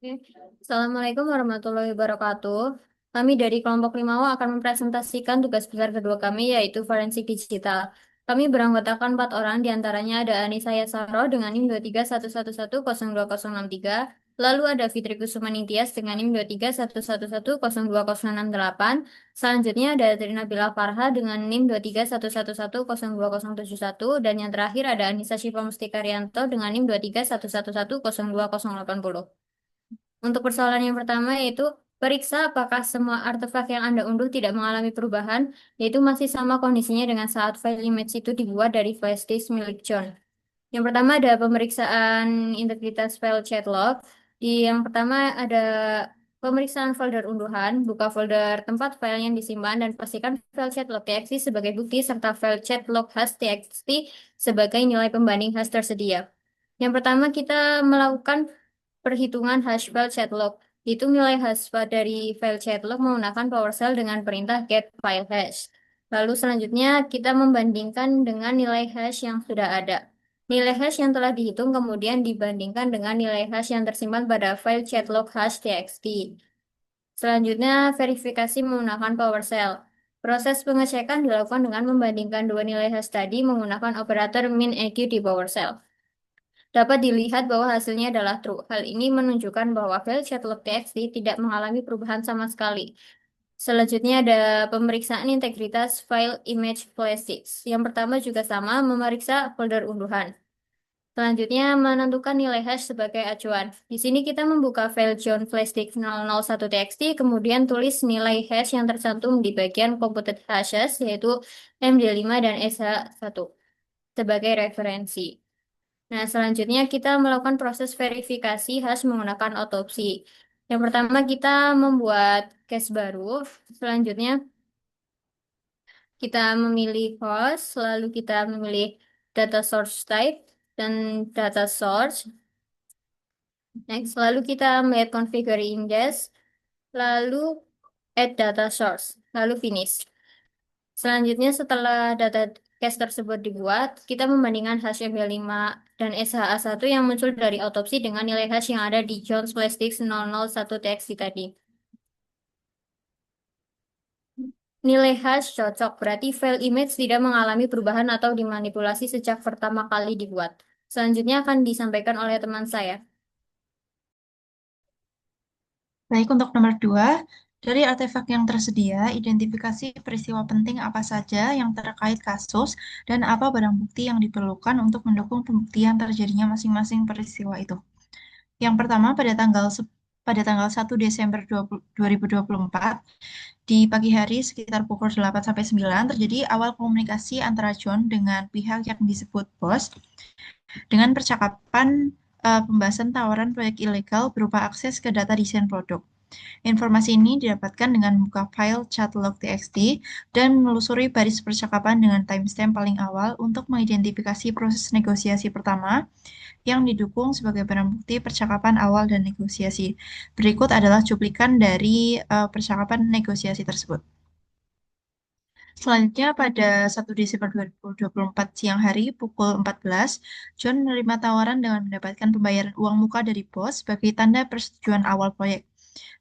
Oke. Assalamualaikum warahmatullahi wabarakatuh. Kami dari kelompok 5O akan mempresentasikan tugas besar kedua kami, yaitu forensik digital. Kami beranggotakan 4 orang, diantaranya ada Anissa Yasaro dengan NIM 23111020063, lalu ada Fitri Kusuma Ningtyas dengan NIM 23111020068, selanjutnya ada Trina Bila Farha dengan NIM 23111020071, dan yang terakhir ada Anissa Syifa Mustika-Rianto dengan NIM 23111020080. Untuk persoalan yang pertama yaitu periksa apakah semua artefak yang Anda unduh tidak mengalami perubahan, yaitu masih sama kondisinya dengan saat file image itu dibuat dari flash disk milik John. Yang pertama ada pemeriksaan integritas file chat log. Di yang pertama ada pemeriksaan folder unduhan, buka folder tempat file yang disimpan dan pastikan file chat log txt sebagai bukti serta file chat log hash txt sebagai nilai pembanding hash tersedia. Yang pertama kita melakukan perhitungan hash file chat log. Itu nilai hash file dari file chat log menggunakan PowerShell dengan perintah get file hash. Lalu selanjutnya kita membandingkan dengan nilai hash yang sudah ada. Nilai hash yang telah dihitung kemudian dibandingkan dengan nilai hash yang tersimpan pada file chat log hash txt. Selanjutnya verifikasi menggunakan PowerShell. Proses pengecekan dilakukan dengan membandingkan dua nilai hash tadi menggunakan operator min-aq di PowerShell. Dapat dilihat bahwa hasilnya adalah true. Hal ini menunjukkan bahwa file chat.log.txt tidak mengalami perubahan sama sekali. Selanjutnya ada pemeriksaan integritas file image flash. Yang pertama juga sama, memeriksa folder unduhan. Selanjutnya menentukan nilai hash sebagai acuan. Di sini kita membuka file John flashdisk 001.txt, kemudian tulis nilai hash yang tercantum di bagian computed hashes, yaitu MD5 dan SH1 sebagai referensi. Nah, selanjutnya kita melakukan proses verifikasi hash menggunakan otopsi. Yang pertama kita membuat cache baru. Selanjutnya kita memilih host, lalu kita memilih data source type dan data source. Next, lalu kita melihat configure index, lalu add data source, lalu finish. Selanjutnya setelah data cache tersebut dibuat, kita membandingkan hash MD5 dan SHA1 yang muncul dari otopsi dengan nilai hash yang ada di Jones Plastics 001 TXT tadi. Nilai hash cocok, berarti file image tidak mengalami perubahan atau dimanipulasi sejak pertama kali dibuat. Selanjutnya akan disampaikan oleh teman saya. Baik, untuk nomor 2, dari artefak yang tersedia, identifikasi peristiwa penting apa saja yang terkait kasus dan apa barang bukti yang diperlukan untuk mendukung pembuktian terjadinya masing-masing peristiwa itu. Yang pertama, pada tanggal 1 Desember 2024, di pagi hari sekitar pukul 8 sampai 9 terjadi awal komunikasi antara John dengan pihak yang disebut bos dengan percakapan pembahasan tawaran proyek ilegal berupa akses ke data desain produk. Informasi ini didapatkan dengan membuka file chat.log.txt dan menelusuri baris percakapan dengan timestamp paling awal untuk mengidentifikasi proses negosiasi pertama yang didukung sebagai barang bukti percakapan awal dan negosiasi. Berikut adalah cuplikan dari percakapan negosiasi tersebut. Selanjutnya, pada 1 Desember 2024 siang hari pukul 14, John menerima tawaran dengan mendapatkan pembayaran uang muka dari bos sebagai tanda persetujuan awal proyek.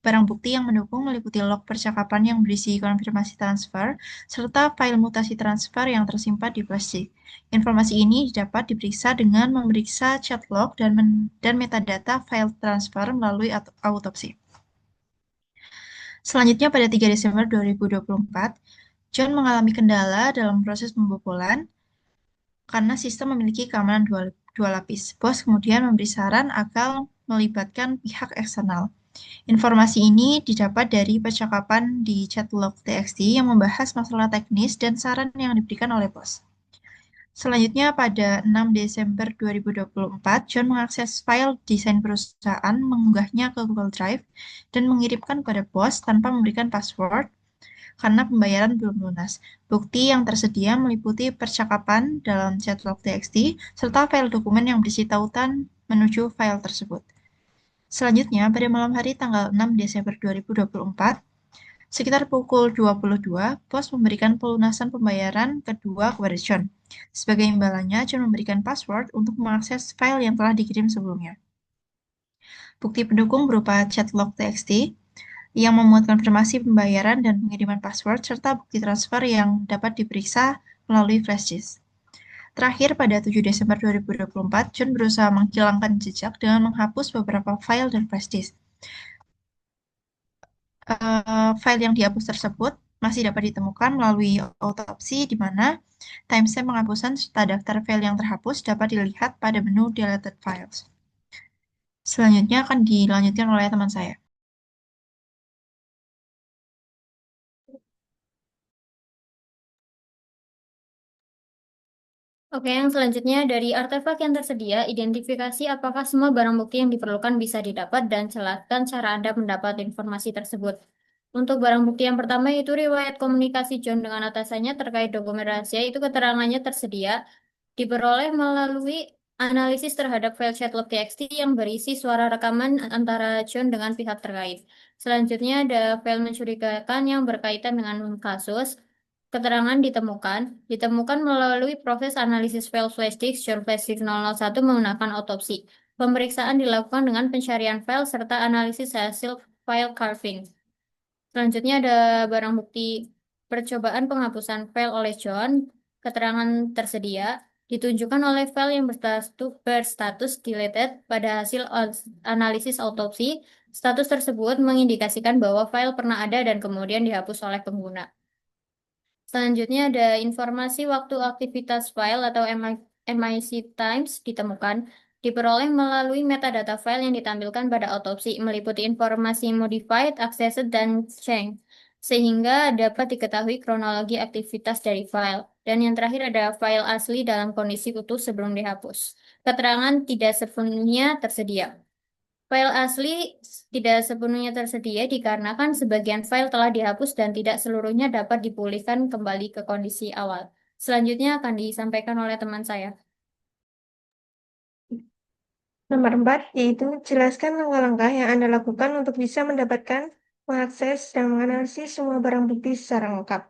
Barang bukti yang mendukung meliputi log percakapan yang berisi konfirmasi transfer, serta file mutasi transfer yang tersimpan di flash disk. Informasi ini dapat diperiksa dengan memeriksa chat log dan metadata file transfer melalui autopsi. Selanjutnya, pada 3 Desember 2024, John mengalami kendala dalam proses pembobolan karena sistem memiliki keamanan dua lapis. Bos kemudian memberi saran agar melibatkan pihak eksternal. Informasi ini didapat dari percakapan di chat.log.txt yang membahas masalah teknis dan saran yang diberikan oleh bos. Selanjutnya, pada 6 Desember 2024, John mengakses file desain perusahaan, mengunggahnya ke Google Drive, dan mengirimkan kepada bos tanpa memberikan password karena pembayaran belum lunas. Bukti yang tersedia meliputi percakapan dalam chat.log.txt serta file dokumen yang berisi tautan menuju file tersebut. Selanjutnya, pada malam hari tanggal 6 Desember 2024, sekitar pukul 22, bos memberikan pelunasan pembayaran kedua kepada John. Sebagai imbalannya, John memberikan password untuk mengakses file yang telah dikirim sebelumnya. Bukti pendukung berupa chat log txt yang memuat konfirmasi pembayaran dan pengiriman password, serta bukti transfer yang dapat diperiksa melalui flash disk. Terakhir, pada 7 Desember 2024, John berusaha menghilangkan jejak dengan menghapus beberapa file dan flash disk. File yang dihapus tersebut masih dapat ditemukan melalui autopsi, di mana timestamp penghapusan serta daftar file yang terhapus dapat dilihat pada menu Deleted Files. Selanjutnya akan dilanjutkan oleh teman saya. Oke, yang selanjutnya dari artefak yang tersedia, identifikasi apakah semua barang bukti yang diperlukan bisa didapat dan jelaskan cara Anda mendapat informasi tersebut. Untuk barang bukti yang pertama itu riwayat komunikasi John dengan atasannya terkait dokumen rahasia, itu keterangannya tersedia, diperoleh melalui analisis terhadap file chatlog txt yang berisi suara rekaman antara John dengan pihak terkait. Selanjutnya ada file mencurigakan yang berkaitan dengan kasus. Keterangan ditemukan melalui proses analisis file flash disk John Flash Disk 001 menggunakan autopsi. Pemeriksaan dilakukan dengan pencarian file serta analisis hasil file carving. Selanjutnya ada barang bukti percobaan penghapusan file oleh John. Keterangan tersedia ditunjukkan oleh file yang berstatus deleted pada hasil analisis autopsi. Status tersebut mengindikasikan bahwa file pernah ada dan kemudian dihapus oleh pengguna. Selanjutnya ada informasi waktu aktivitas file atau MIC times ditemukan, diperoleh melalui metadata file yang ditampilkan pada autopsi, meliputi informasi modified, accessed, dan changed, sehingga dapat diketahui kronologi aktivitas dari file. Dan yang terakhir ada file asli dalam kondisi utuh sebelum dihapus. Keterangan tidak sepenuhnya tersedia. File asli tidak sepenuhnya tersedia dikarenakan sebagian file telah dihapus dan tidak seluruhnya dapat dipulihkan kembali ke kondisi awal. Selanjutnya akan disampaikan oleh teman saya. Nomor 4, yaitu jelaskan langkah-langkah yang Anda lakukan untuk bisa mendapatkan, mengakses, dan menganalisis semua barang bukti secara lengkap.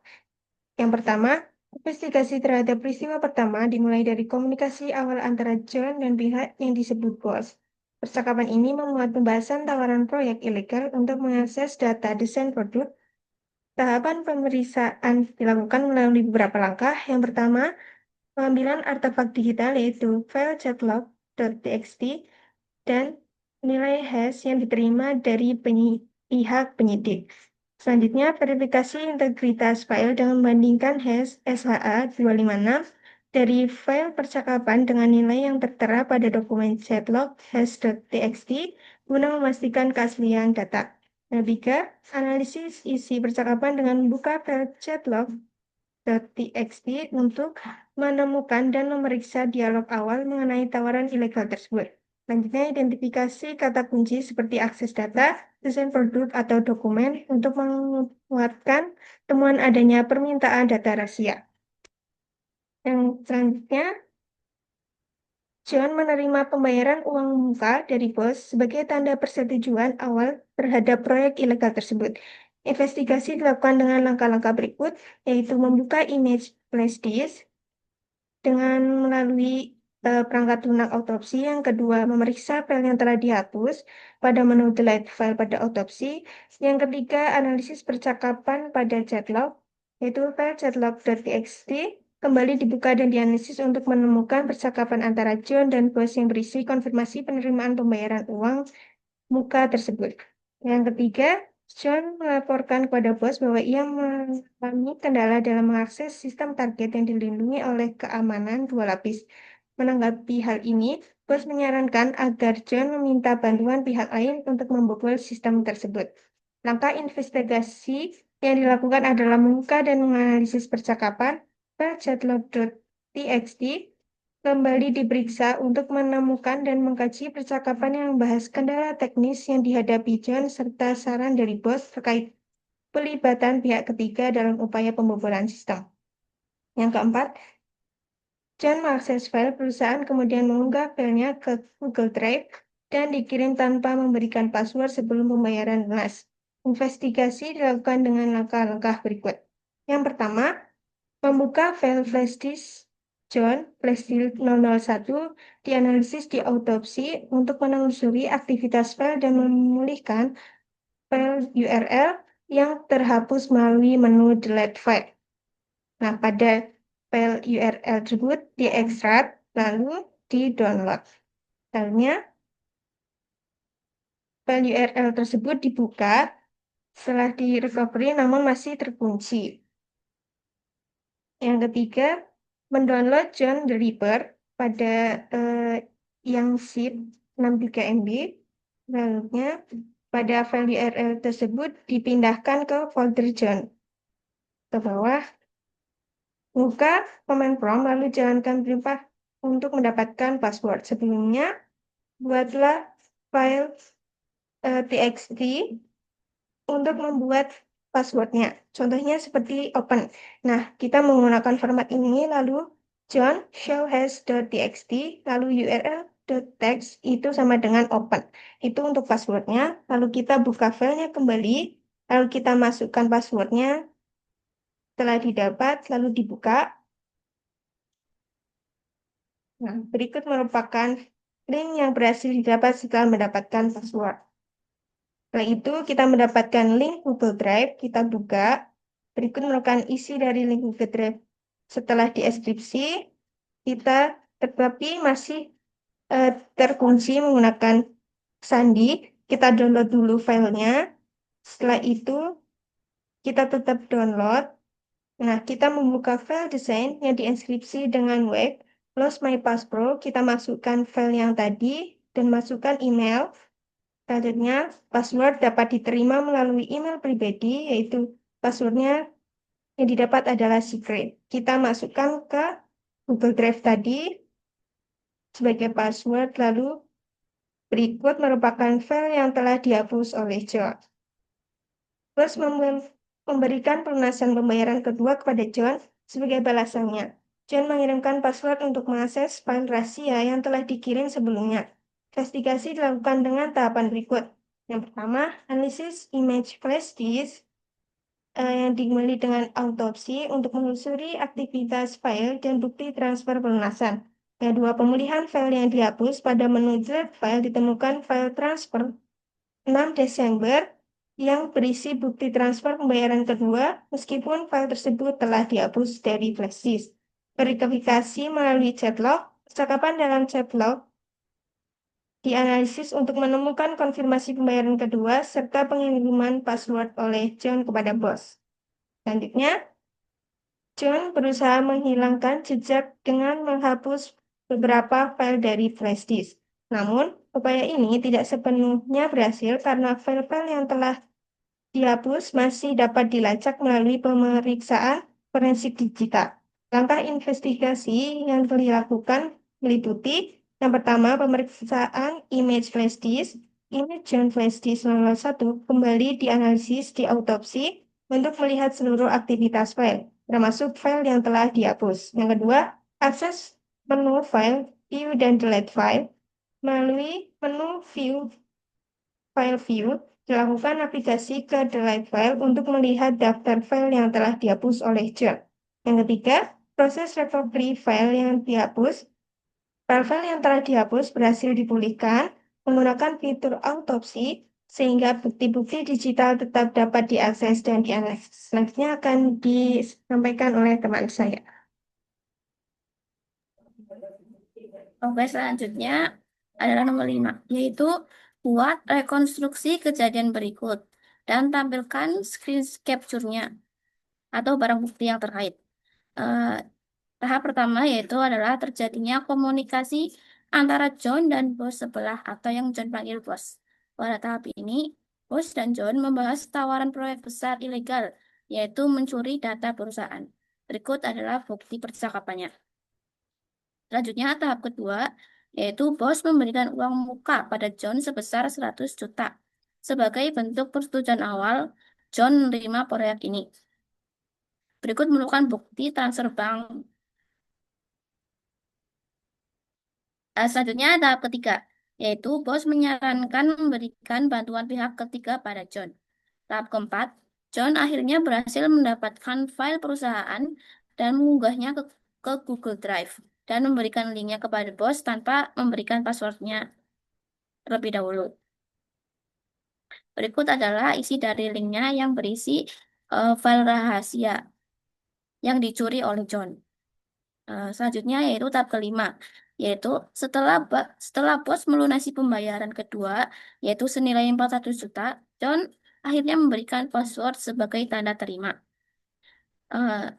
Yang pertama, investigasi terhadap peristiwa pertama dimulai dari komunikasi awal antara John dan pihak yang disebut bos. Percakapan ini memuat pembahasan tawaran proyek ilegal untuk mengakses data desain produk. Tahapan pemeriksaan dilakukan melalui beberapa langkah. Yang pertama, pengambilan artefak digital yaitu file chatlog.txt dan nilai hash yang diterima dari pihak penyidik. Selanjutnya, verifikasi integritas file dengan membandingkan hash SHA-256 dari file percakapan dengan nilai yang tertera pada dokumen chatlog hash.txt guna memastikan keaslian data. Yang ketiga, analisis isi percakapan dengan membuka file chatlog.txt untuk menemukan dan memeriksa dialog awal mengenai tawaran ilegal tersebut. Selanjutnya, identifikasi kata kunci seperti akses data, desain produk, atau dokumen untuk menguatkan temuan adanya permintaan data rahasia. Yang selanjutnya, John menerima pembayaran uang muka dari bos sebagai tanda persetujuan awal terhadap proyek ilegal tersebut. Investigasi dilakukan dengan langkah-langkah berikut, yaitu membuka image flash disk dengan melalui perangkat lunak autopsi. Yang kedua, memeriksa file yang telah dihapus pada menu delete file pada autopsi. Yang ketiga, analisis percakapan pada chatlog, yaitu file chatlog.txt kembali dibuka dan dianalisis untuk menemukan percakapan antara John dan bos yang berisi konfirmasi penerimaan pembayaran uang muka tersebut. Yang ketiga, John melaporkan kepada bos bahwa ia mengalami kendala dalam mengakses sistem target yang dilindungi oleh keamanan dua lapis. Menanggapi hal ini, bos menyarankan agar John meminta bantuan pihak lain untuk membobol sistem tersebut. Langkah investigasi yang dilakukan adalah membuka dan menganalisis percakapan chatlog.txt kembali diperiksa untuk menemukan dan mengkaji percakapan yang membahas kendala teknis yang dihadapi John serta saran dari bos terkait pelibatan pihak ketiga dalam upaya pembobolan sistem. Yang keempat, John mengakses file perusahaan kemudian mengunggah filenya ke Google Drive dan dikirim tanpa memberikan password sebelum pembayaran lunas. Investigasi dilakukan dengan langkah-langkah berikut. Yang pertama, membuka file flash disk John, flash disk 001, dianalisis di autopsi untuk menelusuri aktivitas file dan memulihkan file URL yang terhapus melalui menu delete file. Nah, pada file URL tersebut diekstrak lalu di-download. Filenya, file URL tersebut dibuka setelah di recovery namun masih terkunci. Yang ketiga, mendownload John the Ripper pada yang zip 63 MB. Lalunya, pada file URL tersebut dipindahkan ke folder John. Ke bawah, buka command prompt lalu jalankan perintah untuk mendapatkan password. Sebelumnya, buatlah file txt untuk membuat passwordnya. Contohnya seperti open. Nah, kita menggunakan format ini, lalu John show has.txt, lalu url.text itu sama dengan open. Itu untuk passwordnya, lalu kita buka filenya kembali, lalu kita masukkan passwordnya, setelah didapat, lalu dibuka. Nah, berikut merupakan link yang berhasil didapat setelah mendapatkan password. Setelah itu, kita mendapatkan link Google Drive, kita buka. Berikut merupakan isi dari link Google Drive. Setelah deskripsi, kita tetapi masih terkunci menggunakan sandi. Kita download dulu filenya. Setelah itu, kita tetap download. Nah, kita membuka file desain yang diinskripsi dengan web. Lost My Passport, kita masukkan file yang tadi dan masukkan email. Selanjutnya, password dapat diterima melalui email pribadi, yaitu passwordnya yang didapat adalah secret. Kita masukkan ke Google Drive tadi sebagai password, lalu berikut merupakan file yang telah dihapus oleh John. Terus memberikan pelunasan pembayaran kedua kepada John sebagai balasannya. John mengirimkan password untuk mengakses file rahasia yang telah dikirim sebelumnya. Investigasi dilakukan dengan tahapan berikut. Yang pertama, analisis image flash disk yang dimulai dengan autopsi untuk menelusuri aktivitas file dan bukti transfer pelunasan. Yang kedua, pemulihan file yang dihapus pada menu delete file ditemukan file transfer 6 Desember yang berisi bukti transfer pembayaran kedua meskipun file tersebut telah dihapus dari flash disk. Verifikasi melalui chat log, percakapan dalam chat log dianalisis untuk menemukan konfirmasi pembayaran kedua serta pengiriman password oleh John kepada bos. Selanjutnya, John berusaha menghilangkan jejak dengan menghapus beberapa file dari flash disk. Namun, upaya ini tidak sepenuhnya berhasil karena file-file yang telah dihapus masih dapat dilacak melalui pemeriksaan forensik digital. Langkah investigasi yang dilakukan meliputi yang pertama, pemeriksaan image flash disk. Image John flash disk 001 kembali dianalisis di autopsi untuk melihat seluruh aktivitas file, termasuk file yang telah dihapus. Yang kedua, akses menu file, view dan delete file. Melalui menu view, file view, dilakukan navigasi ke delete file untuk melihat daftar file yang telah dihapus oleh John. Yang ketiga, proses recovery file yang dihapus. File-file yang telah dihapus berhasil dipulihkan menggunakan fitur autopsi sehingga bukti-bukti digital tetap dapat diakses dan dianalisis. Selanjutnya akan disampaikan oleh teman saya. Oke, selanjutnya adalah nomor 5, yaitu buat rekonstruksi kejadian berikut dan tampilkan screen capture-nya atau barang bukti yang terkait. Tahap pertama yaitu adalah terjadinya komunikasi antara John dan bos sebelah atau yang John panggil bos. Pada tahap ini, bos dan John membahas tawaran proyek besar ilegal, yaitu mencuri data perusahaan. Berikut adalah bukti percakapannya. Selanjutnya, tahap kedua, yaitu bos memberikan uang muka pada John sebesar 100 juta. Sebagai bentuk persetujuan awal, John menerima proyek ini. Berikut merupakan bukti transfer bank. Selanjutnya, tahap ketiga, yaitu bos menyarankan memberikan bantuan pihak ketiga pada John. Tahap keempat, John akhirnya berhasil mendapatkan file perusahaan dan mengunggahnya ke ke Google Drive dan memberikan linknya kepada bos tanpa memberikan passwordnya terlebih dahulu. Berikut adalah isi dari linknya yang berisi file rahasia yang dicuri oleh John. Selanjutnya yaitu tahap kelima, yaitu setelah bos melunasi pembayaran kedua, yaitu senilai 400 juta, John akhirnya memberikan password sebagai tanda terima.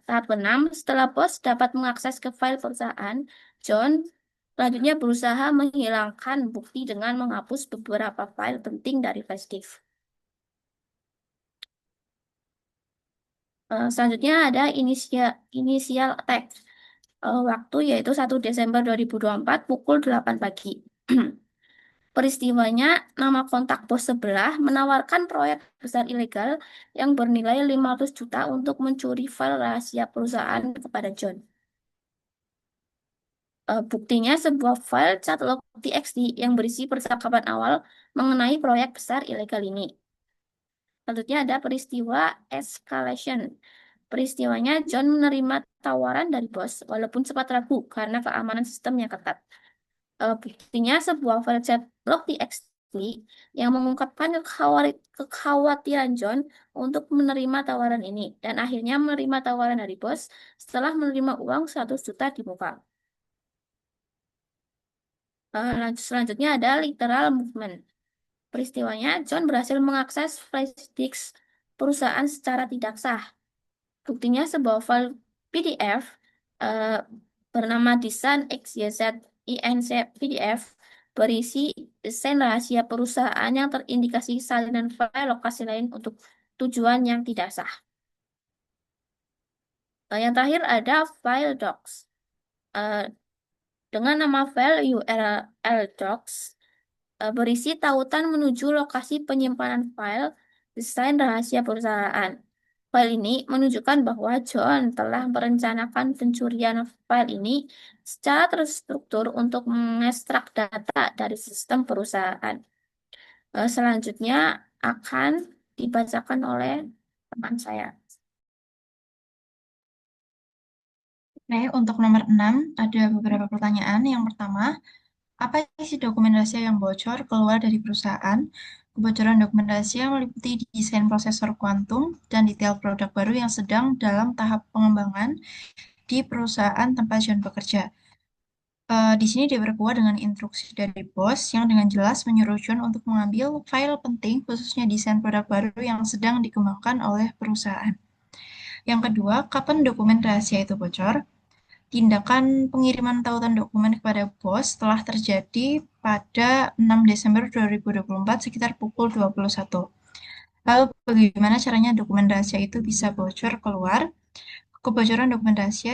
Tahap keenam, setelah bos dapat mengakses ke file perusahaan, John selanjutnya berusaha menghilangkan bukti dengan menghapus beberapa file penting dari flash disk. Selanjutnya ada inisial attack. Waktu yaitu 1 Desember 2024 pukul 8 pagi. Peristiwanya, nama kontak bos sebelah menawarkan proyek besar ilegal yang bernilai 500 juta untuk mencuri file rahasia perusahaan kepada John. Buktinya sebuah file chatlog.txt yang berisi percakapan awal mengenai proyek besar ilegal ini. Selanjutnya ada peristiwa escalation. Peristiwanya, John menerima tawaran dari bos, walaupun sempat ragu karena keamanan sistemnya ketat. Buktinya sebuah file chatlog.txt yang mengungkapkan kekhawatiran John untuk menerima tawaran ini, dan akhirnya menerima tawaran dari bos setelah menerima uang 100 juta di muka. Selanjutnya ada literal movement. Peristiwanya, John berhasil mengakses flash disk perusahaan secara tidak sah. Buktinya sebuah file PDF eh, bernama desain XYZ INC PDF berisi desain rahasia perusahaan yang terindikasi salinan file lokasi lain untuk tujuan yang tidak sah. Yang terakhir ada file docs. Eh, dengan nama file URL docs berisi tautan menuju lokasi penyimpanan file desain rahasia perusahaan. File ini menunjukkan bahwa John telah merencanakan pencurian file ini secara terstruktur untuk mengekstrak data dari sistem perusahaan. Selanjutnya akan dibacakan oleh teman saya. Oke, untuk nomor 6 ada beberapa pertanyaan. Yang pertama, apa isi dokumen rahasia yang bocor keluar dari perusahaan? Kebocoran dokumen rahasia meliputi desain prosesor kuantum dan detail produk baru yang sedang dalam tahap pengembangan di perusahaan tempat John bekerja. Di sini diperkuat dengan instruksi dari bos yang dengan jelas menyuruh John untuk mengambil file penting, khususnya desain produk baru yang sedang dikembangkan oleh perusahaan. Yang kedua, kapan dokumen rahasia itu bocor? Tindakan pengiriman tautan dokumen kepada bos telah terjadi pada 6 Desember 2024 sekitar pukul 21. Lalu bagaimana caranya dokumen rahasia itu bisa bocor keluar? Kebocoran dokumen rahasia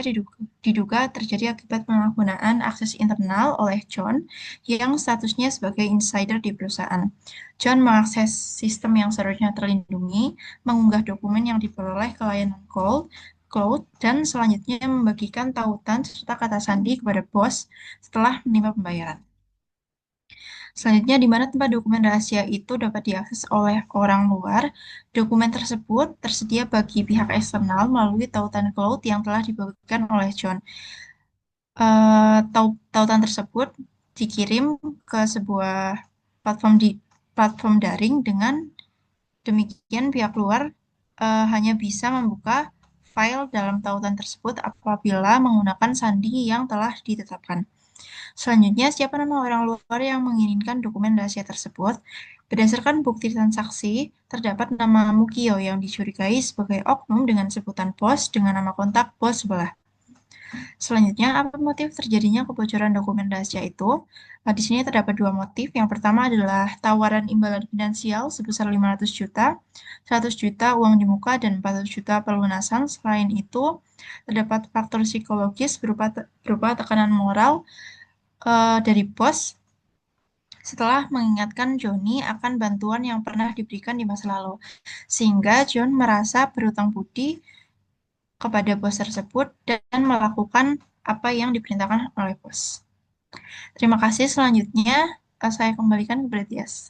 diduga terjadi akibat penyalahgunaan akses internal oleh John yang statusnya sebagai insider di perusahaan. John mengakses sistem yang seharusnya terlindungi, mengunggah dokumen yang diperoleh ke layanan cloud, dan selanjutnya membagikan tautan serta kata sandi kepada bos setelah menerima pembayaran. Selanjutnya, di mana tempat dokumen rahasia itu dapat diakses oleh orang luar, dokumen tersebut tersedia bagi pihak eksternal melalui tautan cloud yang telah dibagikan oleh John. Tautan tersebut dikirim ke sebuah platform daring. Dengan demikian, pihak luar hanya bisa membuka file dalam tautan tersebut apabila menggunakan sandi yang telah ditetapkan. Selanjutnya, siapa nama orang luar yang menginginkan dokumen rahasia tersebut? Berdasarkan bukti transaksi, terdapat nama Mukio yang dicurigai sebagai oknum dengan sebutan bos dengan nama kontak bos sebelah. Selanjutnya, apa motif terjadinya kebocoran dokumen rahasia itu? Di sini terdapat dua motif. Yang pertama adalah tawaran imbalan finansial sebesar 500 juta, 100 juta uang di muka, dan 400 juta pelunasan. Selain itu, terdapat faktor psikologis berupa tekanan moral dari bos setelah mengingatkan Johnny akan bantuan yang pernah diberikan di masa lalu, sehingga John merasa berutang budi kepada bos tersebut dan melakukan apa yang diperintahkan oleh bos. Terima kasih. Selanjutnya, saya kembalikan kepada Tias.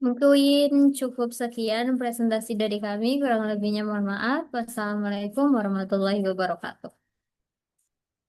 Mungkin cukup sekian presentasi dari kami. Kurang lebihnya mohon maaf. Wassalamualaikum warahmatullahi wabarakatuh.